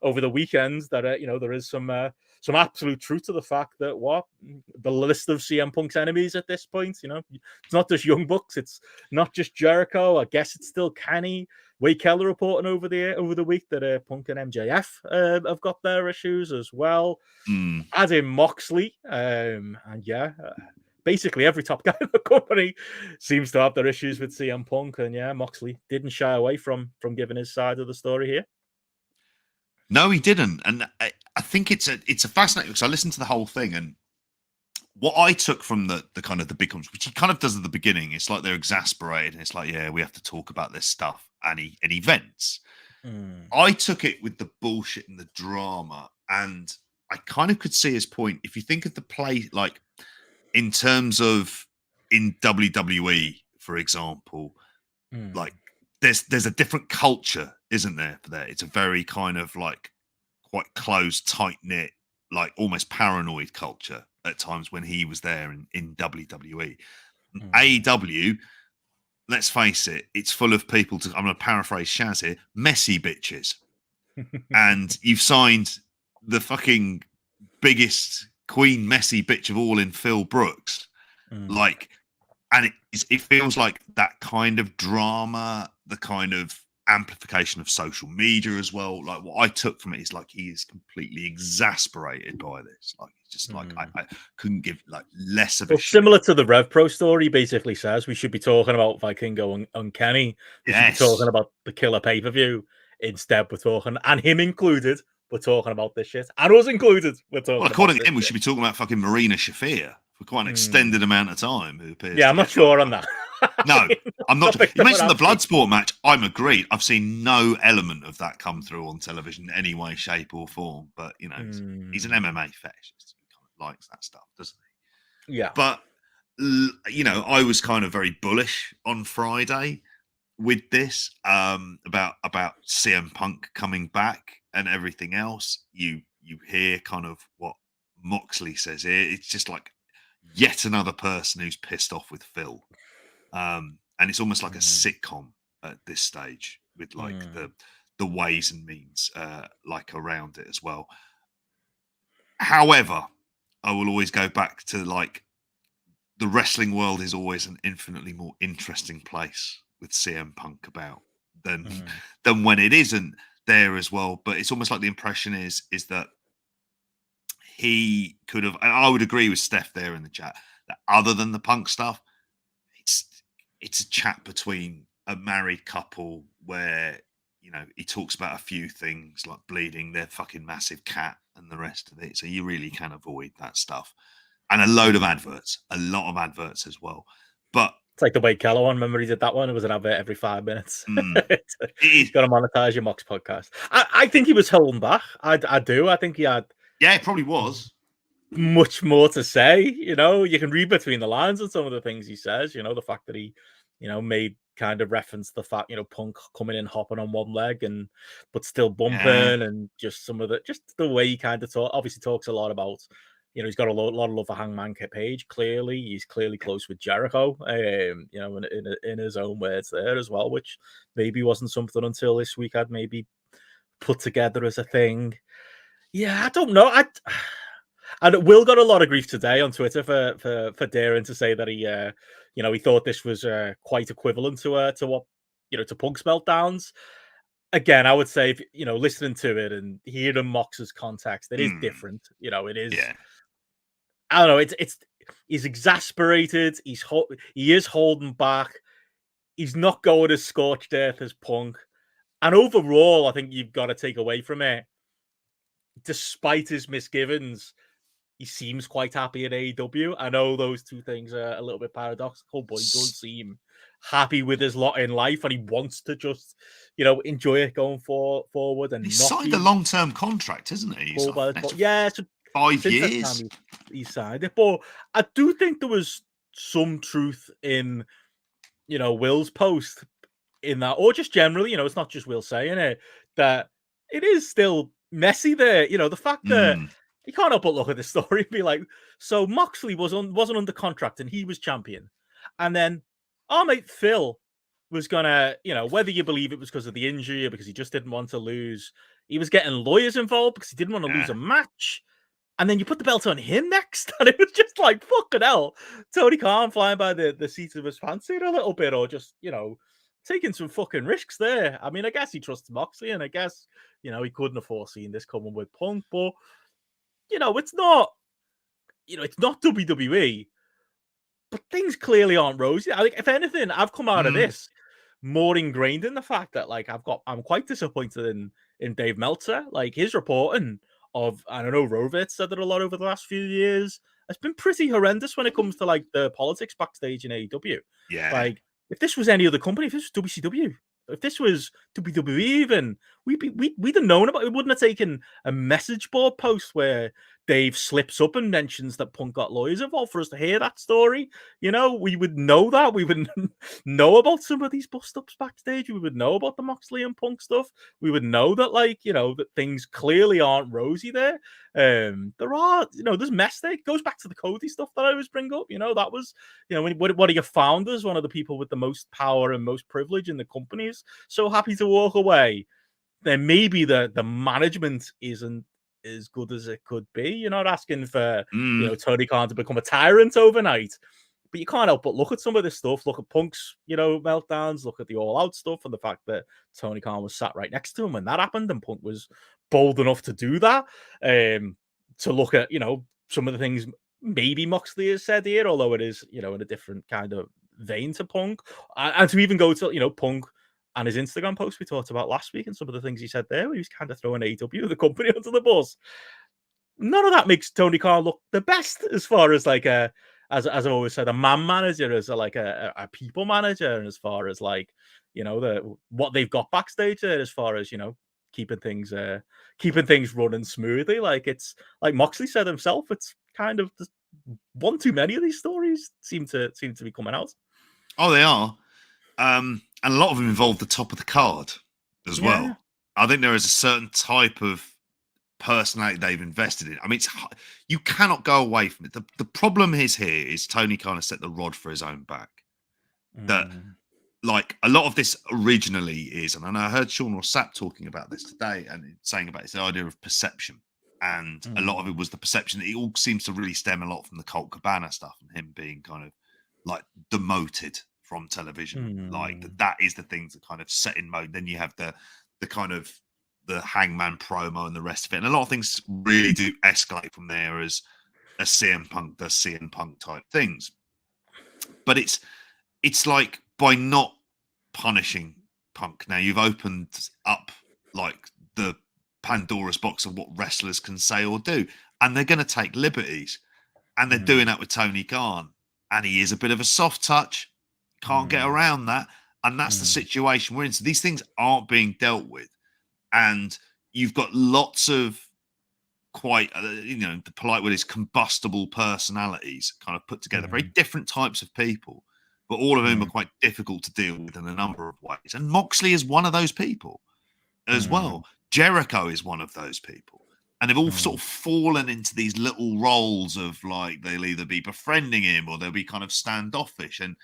over the weekend that there is some absolute truth to the fact that the list of CM Punk's enemies at this point, it's not just Young Bucks, it's not just Jericho. I guess it's still Kenny. Wade Keller reporting over the week that Punk and MJF have got their issues as well, as in Moxley, and basically every top guy in the company seems to have their issues with CM Punk, and Moxley didn't shy away from giving his side of the story here. No, he didn't, and I think it's a fascinating, because I listened to the whole thing, and what I took from the kind of the big comments, which he kind of does at the beginning, it's like they're exasperated, and it's like, yeah, we have to talk about this stuff and events. I took it with the bullshit and the drama, and I kind of could see his point. If you think of the play, like in terms of in WWE, for example, like there's a different culture, isn't there? For there, it's a very kind of like quite close, tight knit, like almost paranoid culture at times when he was there in WWE. AEW, let's face it, it's full of people. I'm going to paraphrase Shaz here: messy bitches. And you've signed the fucking biggest queen messy bitch of all in Phil Brooks, like, and it feels like that kind of drama, the kind of amplification of social media as well. Like, what I took from it is like he is completely exasperated by this. Like, it's just like I couldn't give like less of a shit. Similar to the Rev Pro story, basically says we should be talking about Vikingo and Kenny. We should be talking about the Killer pay-per-view. Instead, we're talking, and him included, we're talking about this shit. And us included, we're talking well, according to him, we should be talking about fucking Marina Shafir for quite an extended amount of time. Who appears I'm not sure on that. No, I'm not. You mentioned the Bloodsport match. I'm agreed. I've seen no element of that come through on television in any way, shape, or form. But he's an MMA fetishist. He kind of likes that stuff, doesn't he? Yeah. But I was kind of very bullish on Friday with this about CM Punk coming back and everything else. You hear kind of what Moxley says here. It's just like yet another person who's pissed off with Phil. And it's almost like a sitcom at this stage with like the ways and means like around it as well. However, I will always go back to like the wrestling world is always an infinitely more interesting place with CM Punk about than when it isn't there as well. But it's almost like the impression is that he could have, and I would agree with Steph there in the chat, that other than the Punk stuff, it's a chat between a married couple where, he talks about a few things like bleeding their fucking massive cat and the rest of it. So you really can avoid that stuff. And a lot of adverts as well. But it's like the Wade Keller one. Remember he did that one? It was an advert every 5 minutes. He's got to monetize your Mox podcast. I think he was holding back. I do. I think he had. Yeah, it probably was. Much more to say. You can read between the lines on some of the things he says. The fact that he, made kind of reference the fact, Punk coming in hopping on one leg but still bumping, and just the way he kind of obviously talks a lot about, he's got a lot of love for Hangman Page. Clearly, he's clearly close with Jericho. In his own words there as well, which maybe wasn't something until this week I'd maybe put together as a thing. Yeah, I don't know. And Will got a lot of grief today on Twitter for daring to say that he thought this was quite equivalent to what to Punk's meltdowns. Again, I would say if, listening to it and hearing Mox's context, it is different. It is. Yeah. I don't know. He's exasperated. He is holding back. He's not going as scorched earth as Punk. And overall, I think you've got to take away from it, despite his misgivings, he seems quite happy at AEW. I know those two things are a little bit paradoxical, but he does seem happy with his lot in life, and he wants to just, enjoy it going forward. And he's signed a long-term contract, isn't he? Yeah, so 5 years. He signed it, but I do think there was some truth in, Will's post in that, or just generally, it's not just Will saying it, that it is still messy there. The fact that you can't help but look at the story and be like, so Moxley wasn't under contract and he was champion. And then our mate Phil was gonna, whether you believe it was because of the injury or because he just didn't want to lose, He was getting lawyers involved because he didn't want to lose a match. And then you put the belt on him next, and it was just like, fucking hell. Tony Khan flying by the seat of his pantsuit a little bit, or just, taking some fucking risks there. I mean, I guess he trusts Moxley, and I guess, he couldn't have foreseen this coming with Punk, but, it's not, it's not WWE, but things clearly aren't rosy. I think, if anything, I've come out of this more ingrained in the fact that, like, I'm quite disappointed in Dave Meltzer. Like, his reporting of, I don't know, Rovitz said it a lot over the last few years. It's been pretty horrendous when it comes to, like, the politics backstage in AEW. Yeah. Like, if this was any other company, if this was WCW, if this was WWE even, we'd have known about it. We wouldn't have taken a message board post where Dave slips up and mentions that Punk got lawyers involved for us to hear that story. We would know that. We would know about some of these bust-ups backstage. We would know about the Moxley and Punk stuff. We would know that, like, that things clearly aren't rosy there. There are, there's mess there. It goes back to the Cody stuff that I always bring up. That was, when one of your founders, one of the people with the most power and most privilege in the company is so happy to walk away, then maybe the management isn't as good as it could be. You're not asking for, Tony Khan to become a tyrant overnight, but you can't help but look at some of this stuff. Look at Punk's, meltdowns, look at the All Out stuff, and the fact that Tony Khan was sat right next to him when that happened, and Punk was bold enough to do that. To look at, some of the things maybe Moxley has said here, although it is, in a different kind of vein to Punk, and to even go to, Punk and his Instagram post we talked about last week, and some of the things he said there, where he was kind of throwing AEW, the company, under the bus. None of that makes Tony Khan look the best, as far as, like, as I've always said, a man manager, as a people manager, and as far as, like, what they've got backstage there, as far as, keeping things running smoothly. Like, it's like Moxley said himself, it's kind of just one too many of these stories seem to be coming out. Oh, they are. And a lot of them involve the top of the card as well. I think there is a certain type of personality they've invested in. I mean, you cannot go away from it. The problem is here is Tony kind of set the rod for his own back. That, like, a lot of this originally is, and I heard Sean Rossap talking about this today, and saying about the idea of perception. And a lot of it was the perception that it all seems to really stem a lot from the Colt Cabana stuff, and him being kind of, like, demoted from television. Like, that is the things that kind of set in mode. Then you have the kind of the Hangman promo and the rest of it. And a lot of things really do escalate from there as CM Punk does CM Punk type things. But it's like, by not punishing Punk, now you've opened up, like, the Pandora's box of what wrestlers can say or do. And they're going to take liberties. And they're doing that with Tony Khan. And he is a bit of a soft touch. Can't get around that. And that's the situation we're in. So these things aren't being dealt with. And you've got lots of quite, the polite word is combustible personalities kind of put together. Very different types of people. But all of them are quite difficult to deal with in a number of ways. And Moxley is one of those people as well. Jericho is one of those people. And they've all sort of fallen into these little roles of, like, they'll either be befriending him or they'll be kind of standoffish. And,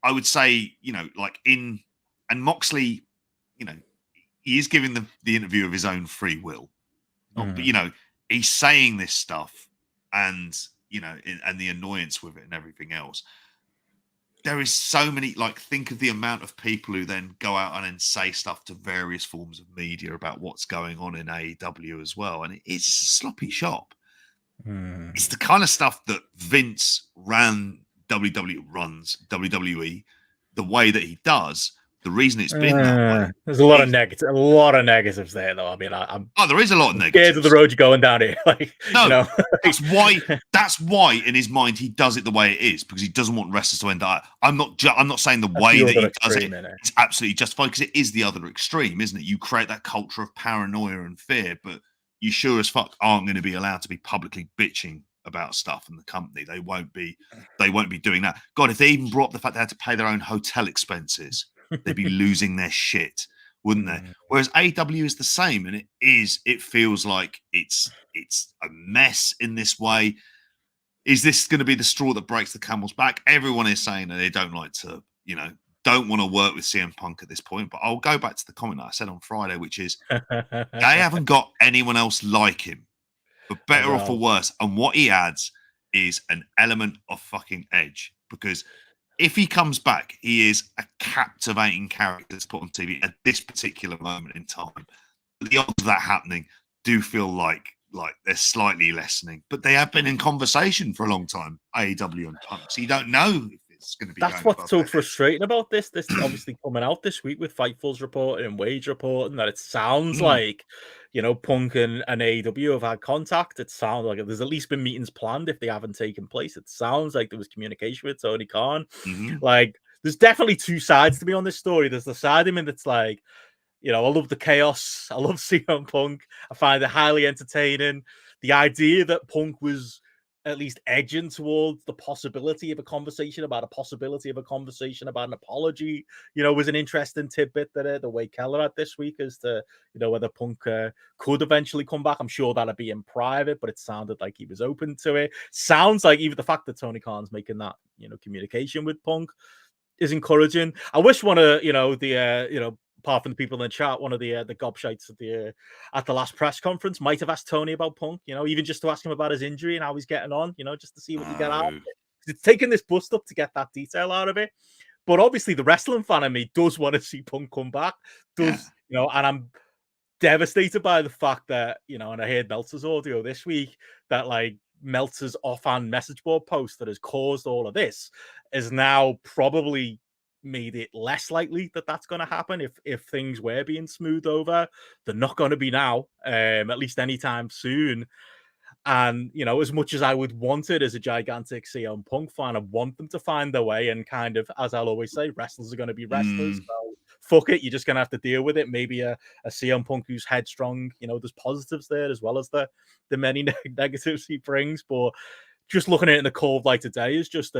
I would say, and Moxley, he is giving the interview of his own free will. But, he's saying this stuff and, and the annoyance with it and everything else. There is so many, like, think of the amount of people who then go out and then say stuff to various forms of media about what's going on in AEW as well. And it's sloppy shop. It's the kind of stuff that Vince runs WWE the way that he does. The reason it's been that way. There's a lot of negatives there, though. I mean, there is a lot of negatives. Scared of the road you're going down here. Like, no, that's why in his mind he does it the way it is, because he doesn't want wrestlers to end up. I'm not saying the way that he does it is absolutely justified, because it is the other extreme, isn't it? You create that culture of paranoia and fear, but you sure as fuck aren't going to be allowed to be publicly bitching about stuff in the company. They won't be doing that. God, if they even brought up the fact they had to pay their own hotel expenses, they'd be losing their shit, wouldn't they? Whereas AEW is the same, and it feels like it's a mess in this way. Is this going to be the straw that breaks the camel's back? Everyone is saying that they don't like to, don't want to work with CM Punk at this point, but I'll go back to the comment that I said on Friday, which is they haven't got anyone else like him, for better or for worse. And what he adds is an element of fucking edge, because if he comes back, he is a captivating character to put on TV at this particular moment in time. The odds of that happening do feel like they're slightly lessening, but they have been in conversation for a long time, AEW and Punk. So you don't know if it's going to be. That's what's so frustrating about this. This obviously coming out this week with Fightful's reporting and Wage reporting that it sounds like, Punk and AEW have had contact. It sounds like there's at least been meetings planned if they haven't taken place. It sounds like there was communication with Tony Khan. Like, there's definitely two sides to me on this story. There's the side of me that's like, I love the chaos. I love CM Punk. I find it highly entertaining. The idea that Punk was at least edging towards the possibility of a conversation about an apology, was an interesting tidbit that the Wade Keller had this week as to, whether Punk could eventually come back. I'm sure that'd be in private, but it sounded like he was open to it. Sounds like even the fact that Tony Khan's making that, communication with Punk is encouraging. I wish one of, apart from the people in the chat, one of the gobshites at the last press conference might have asked Tony about Punk, even just to ask him about his injury and how he's getting on, just to see what you get out of it. It's taking this bust up to get that detail out of it. But obviously the wrestling fan in me does want to see Punk come back. And I'm devastated by the fact that, and I heard Meltzer's audio this week, that like Meltzer's offhand message board post that has caused all of this is now probably made it less likely that that's going to happen. If things were being smoothed over, they're not going to be now, at least anytime soon. And as much as I would want it as a gigantic CM Punk fan, I want them to find their way, and kind of, as I'll always say, wrestlers are going to be wrestlers, so fuck it, you're just going to have to deal with it. Maybe a CM Punk who's headstrong, there's positives there as well as the many negatives he brings, but just looking at it in the cold light today is just,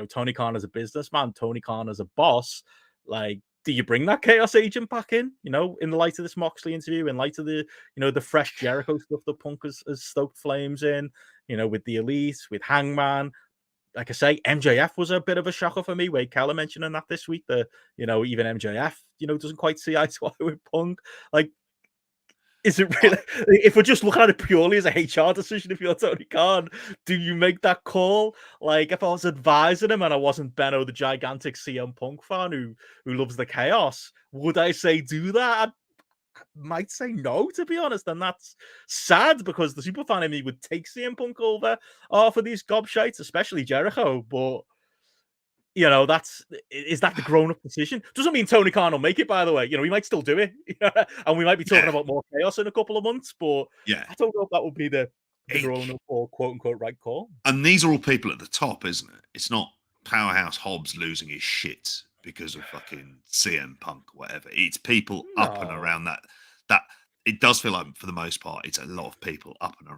Tony Khan as a businessman, Tony Khan as a boss. Like, do you bring that Chaos Agent back in the light of this Moxley interview, in light of the, the fresh Jericho stuff that Punk has stoked flames in, with the Elite, with Hangman? Like I say, MJF was a bit of a shocker for me. Wade Keller mentioning that this week, that, even MJF, doesn't quite see eye to eye with Punk. Like, is it really, if we're just looking at it purely as a HR decision, if you're Tony Khan, do you make that call? Like, if I was advising him and I wasn't Benno, the gigantic CM Punk fan who loves the chaos, would I say do that? I might say no, to be honest, and that's sad, because the superfan in me would take CM Punk over for these gobshites, especially Jericho, but is that the grown-up decision? Doesn't mean Tony Khan will make it, by the way. He might still do it, and we might be talking about more chaos in a couple of months, but I don't know if that would be the grown-up or quote-unquote right call. And these are all people at the top, isn't it? It's not Powerhouse Hobbs losing his shit because of fucking CM Punk or whatever. It's people up and around that it does feel like, for the most part, it's a lot of people up and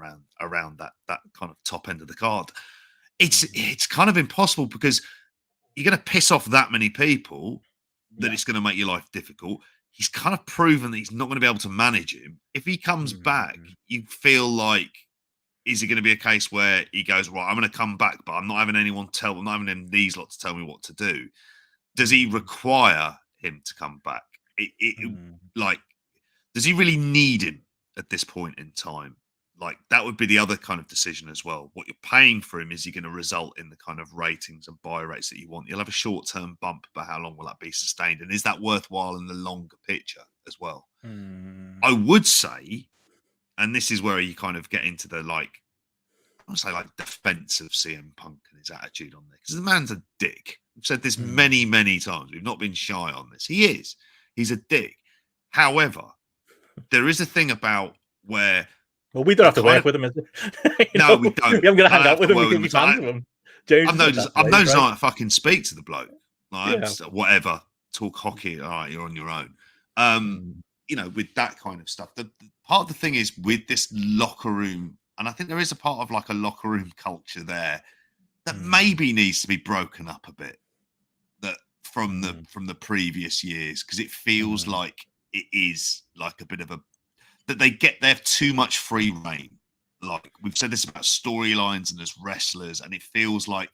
around that kind of top end of the card. It's kind of impossible, because you're going to piss off that many people that it's going to make your life difficult. He's kind of proven that he's not going to be able to manage him. If he comes back, you feel like, is it going to be a case where he goes, right, I'm going to come back, but I'm not having anyone I'm not having these lot to tell me what to do. Does he require him to come back? Like, does he really need him at this point in time? Like, that would be the other kind of decision as well. What you're paying for him, is he going to result in the kind of ratings and buy rates that you want? You'll have a short-term bump, but how long will that be sustained? And is that worthwhile in the longer picture as well? I would say, and this is where you kind of get into the, like, I would say, like, defense of CM Punk and his attitude on this, because the man's a dick. We've said this many, many times. We've not been shy on this. He is. He's a dick. However, there is a thing about where... Well, we don't have to work with him, is it? No, we don't. We haven't got to hang out with him. We can be fans of him. I'm no desire to fucking speak to the bloke. Like, whatever. Talk hockey. All right, you're on your own. With that kind of stuff. The part of the thing is, with this locker room, and I think there is a part of like a locker room culture there that maybe needs to be broken up a bit. That from the previous years, because it feels like it is like a bit of a, that they have too much free reign. Like, we've said this about storylines and as wrestlers, and it feels like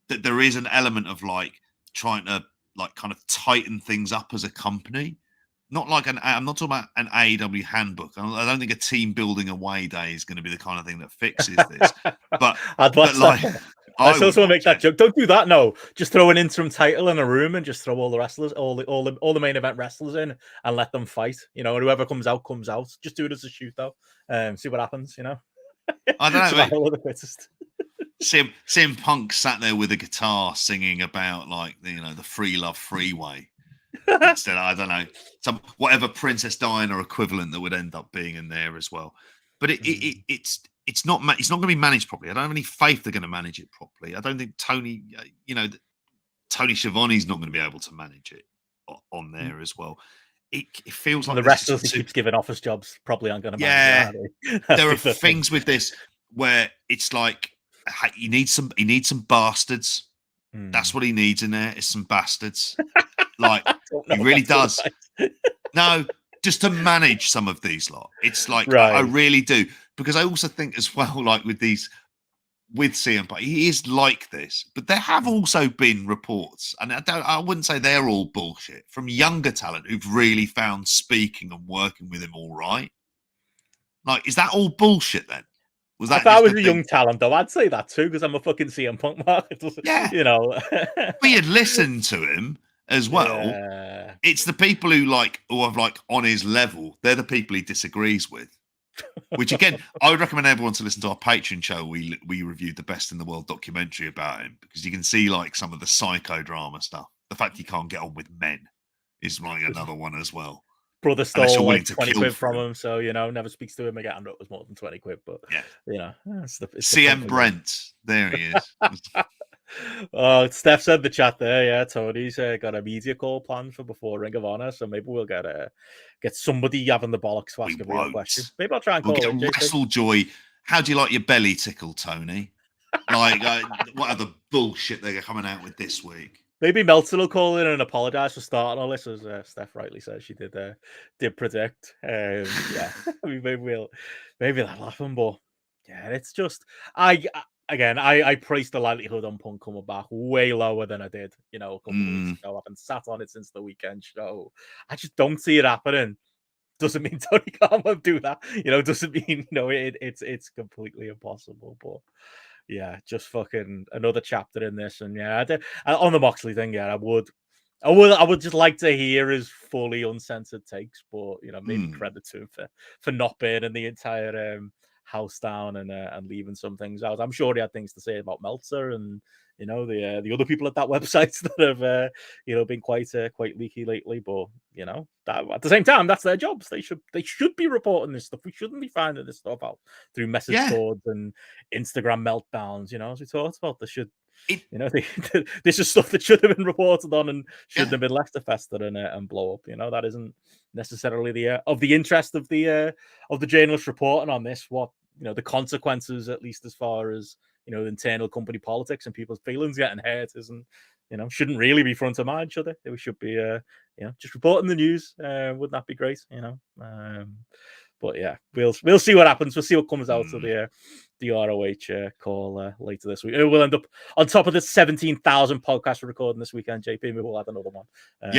that there is an element of like trying to like kind of tighten things up as a company. Not like I'm not talking about an AEW handbook. I don't think a team building away day is going to be the kind of thing that fixes this. But I'd watch like, that. I still want to make that joke. Don't do that. No, just throw an interim title in a room and just throw all the wrestlers, all the main event wrestlers in, and let them fight. You know, and whoever comes out comes out. Just do it as a shootout. See what happens. You know. I don't know. The quickest. CM Punk sat there with a guitar singing about like the free love freeway. Instead, I don't know, some whatever Princess Diana equivalent that would end up being in there as well. But it's not going to be managed properly. I don't have any faith they're going to manage it properly. I don't think Tony Schiavone's not going to be able to manage it on there as well. It feels like the wrestlers he keeps giving office jobs probably aren't going to manage it. There are things with this where it's like he needs some bastards. That's what he needs in there is some bastards. Like he really does. No, just to manage some of these lot. It's like right. I really do, because I also think as well, like with CM Punk, he is like this. But there have also been reports, and I wouldn't say they're all bullshit, from younger talent who've really found speaking and working with him all right. Like, is that all bullshit then? Was that if I was a young talent, though, I'd say that too, because I'm a fucking CM Punk mark. Yeah, you know. We had listened to him as well. Yeah. It's the people who are like on his level. They're the people he disagrees with. Which again, I would recommend everyone to listen to our Patreon show. We reviewed the Best in the World documentary about him, because you can see like some of the psychodrama stuff. The fact he can't get on with men is like another one as well. Brother stole like 20 quid from him, so never speaks to him again. I know it was more than 20 quid, but it's CM Brent, there he is. Oh, Steph said the chat there. Yeah, Tony's got a media call planned for before Ring of Honor, so maybe we'll get somebody having the bollocks to ask a real question. Maybe I'll try and call it. Wrestle Joy. How do you like your belly tickled, Tony? Like, what other bullshit they're coming out with this week? Maybe Meltzer will call in and apologise for starting all this, as Steph rightly says she did predict. Yeah, I mean, maybe that'll happen, but yeah, it's just I priced the likelihood on Punk coming back way lower than I did, a couple of weeks ago. I haven't sat on it since the weekend show. I just don't see it happening. Doesn't mean Tony can't do that. Doesn't mean it's completely impossible, but. Yeah, just fucking another chapter in this, and on the Moxley thing, I would just like to hear his fully uncensored takes, but maybe credit to him for not burning the entire house down and leaving some things out. I'm sure he had things to say about Meltzer and the other people at that website that have been quite leaky lately, but that, at the same time, that's their jobs. They should be reporting this stuff. We shouldn't be finding this stuff out through message boards and Instagram meltdowns. As we talked about, this is stuff that should have been reported on and shouldn't have been left to fester and blow up. That isn't necessarily the of the interest of the journalists reporting on this. What the consequences, at least as far as internal company politics and people's feelings getting hurt, isn't shouldn't really be front of mind, should it? We should be just reporting the news. Wouldn't that be great? But yeah, we'll see what happens. We'll see what comes out of the ROH call later this week. We'll end up on top of the 17,000 podcasts we're recording this weekend. JP, maybe we'll add another one.